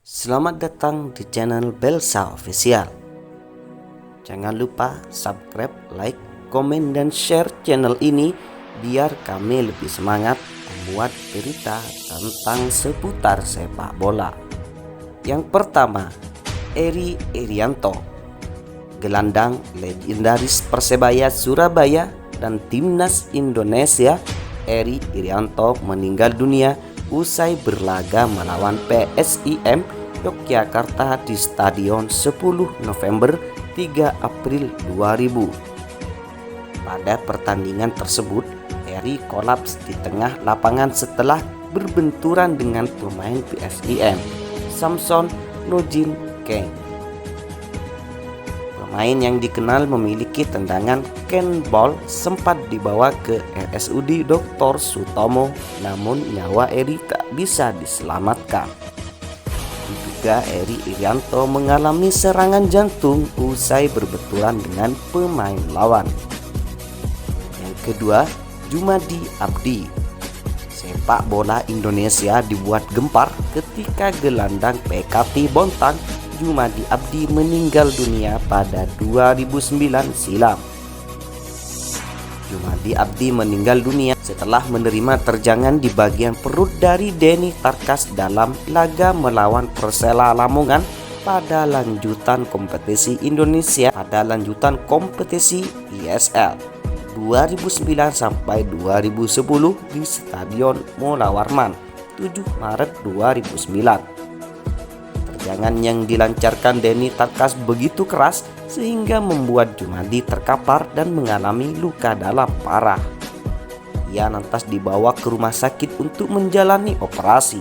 Selamat datang di channel Belsa Official. Jangan lupa subscribe, like, komen, dan share channel ini biar kami lebih semangat membuat berita tentang seputar sepak bola. Yang pertama, Eri Irianto, gelandang legendaris Persebaya Surabaya dan Timnas Indonesia. Eri Irianto meninggal dunia usai berlaga melawan PSIM Yogyakarta di Stadion 10 November 3 April 2000. Pada pertandingan tersebut, Eri kolaps di tengah lapangan setelah berbenturan dengan pemain PSIM, Samson Nujin Keng. Pemain yang dikenal memiliki tendangan cannonball sempat dibawa ke RSUD Dr. Sutomo, namun nyawa Eri tak bisa diselamatkan. Diduga Eri Irianto mengalami serangan jantung usai berbenturan dengan pemain lawan. Yang kedua, Jumadi Abdi. Sepak bola Indonesia dibuat gempar ketika gelandang PKP Bontang Jumadi Abdi meninggal dunia pada 2009 silam. Jumadi Abdi meninggal dunia setelah menerima terjangan di bagian perut dari Denny Tarkas dalam laga melawan Persela Lamongan pada lanjutan kompetisi ISL 2009 sampai 2010 di Stadion Mola Warman 7 Maret 2009. Terjangan yang dilancarkan Denny Tarkas begitu keras sehingga membuat Jumadi terkapar dan mengalami luka dalam parah. Ia lantas dibawa ke rumah sakit untuk menjalani operasi.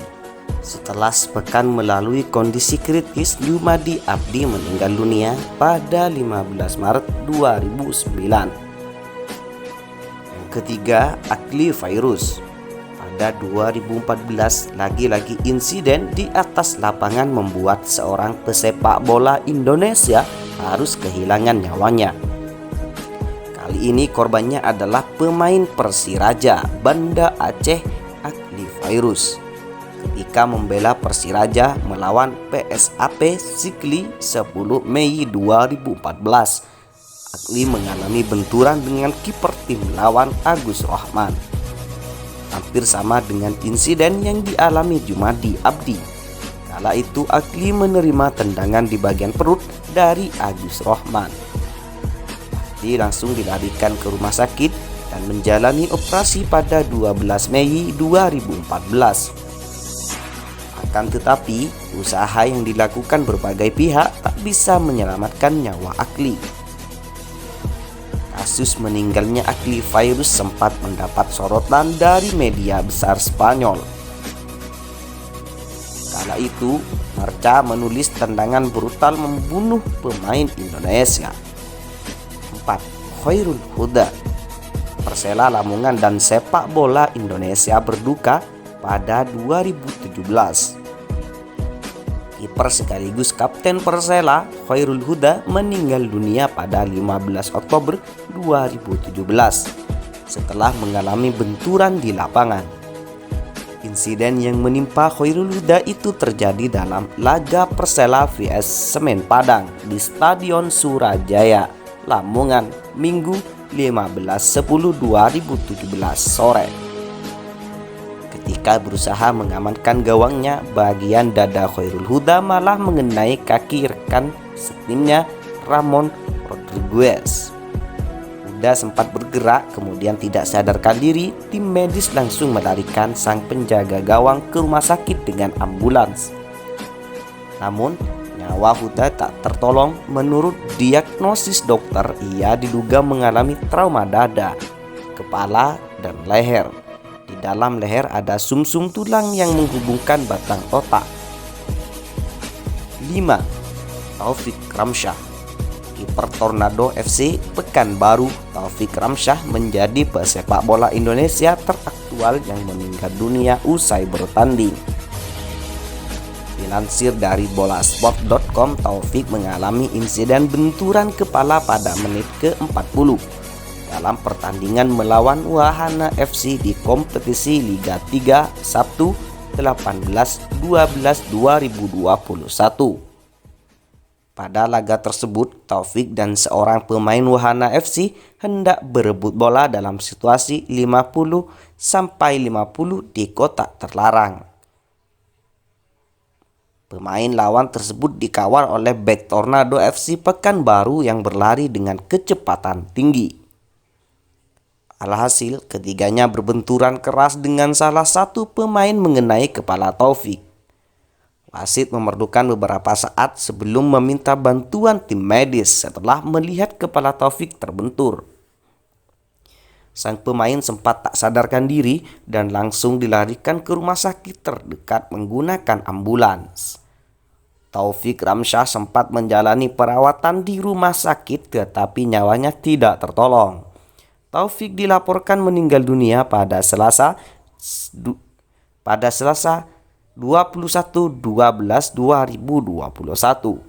Setelah sepekan melalui kondisi kritis, Jumadi Abdi meninggal dunia pada 15 Maret 2009. Yang ketiga, Akli Fairuz. Pada 2014, lagi-lagi insiden di atas lapangan membuat seorang pesepak bola Indonesia harus kehilangan nyawanya. Kali ini korbannya adalah pemain Persiraja Banda Aceh, Akli Fairuz. Ketika membela Persiraja melawan PSAP Sikli 10 Mei 2014, Akli mengalami benturan dengan kiper tim lawan Agus Rohman. Hampir sama dengan insiden yang dialami Jumadi Abdi. Kala itu Akli menerima tendangan di bagian perut dari Agus Rohman. Akli langsung dilarikan ke rumah sakit dan menjalani operasi pada 12 Mei 2014. Akan tetapi, usaha yang dilakukan berbagai pihak tak bisa menyelamatkan nyawa Akli. Kasus meninggalnya Akli Fairuz sempat mendapat sorotan dari media besar Spanyol. Kala itu, Marca menulis tendangan brutal membunuh pemain Indonesia. 4. Khairul Huda. Persela Lamongan dan sepak bola Indonesia berduka pada 2017. Kiper sekaligus kapten Persela, Khairul Huda, meninggal dunia pada 15 Oktober 2017 setelah mengalami benturan di lapangan. Insiden yang menimpa Khairul Huda itu terjadi dalam laga Persela vs Semen Padang di Stadion Surajaya, Lamongan, Minggu 15/10/2017 sore. Ketika berusaha mengamankan gawangnya, bagian dada Khairul Huda malah mengenai kaki rekan setimnya Ramon Rodriguez. Huda sempat bergerak, kemudian tidak sadarkan diri. Tim medis langsung melarikan sang penjaga gawang ke rumah sakit dengan ambulans. Namun, nyawa Huda tak tertolong. Menurut diagnosis dokter, ia diduga mengalami trauma dada, kepala, dan leher. Di dalam leher ada sumsum tulang yang menghubungkan batang otak. 5. Taufik Ramsyah. Kiper Tornado FC Pekanbaru, Taufik Ramsyah menjadi pesepak bola Indonesia teraktual yang meninggal dunia usai bertanding. Dilansir dari bolasport.com, Taufik mengalami insiden benturan kepala pada menit ke-40 dalam pertandingan melawan Wahana FC di kompetisi Liga 3 Sabtu 18/12/2021. Pada laga tersebut, Taufik dan seorang pemain Wahana FC hendak berebut bola dalam situasi 50-50 di kotak terlarang. Pemain lawan tersebut dikawal oleh bek Tornado FC Pekanbaru yang berlari dengan kecepatan tinggi. Alhasil, ketiganya berbenturan keras dengan salah satu pemain mengenai kepala Taufik. Wasit memerlukan beberapa saat sebelum meminta bantuan tim medis setelah melihat kepala Taufik terbentur. Sang pemain sempat tak sadarkan diri dan langsung dilarikan ke rumah sakit terdekat menggunakan ambulans. Taufik Ramsyah sempat menjalani perawatan di rumah sakit tetapi nyawanya tidak tertolong. Taufik dilaporkan meninggal dunia pada Selasa 21/12/2021.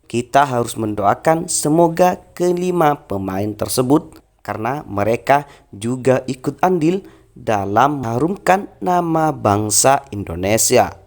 Kita harus mendoakan semoga kelima pemain tersebut karena mereka juga ikut andil dalam mengharumkan nama bangsa Indonesia.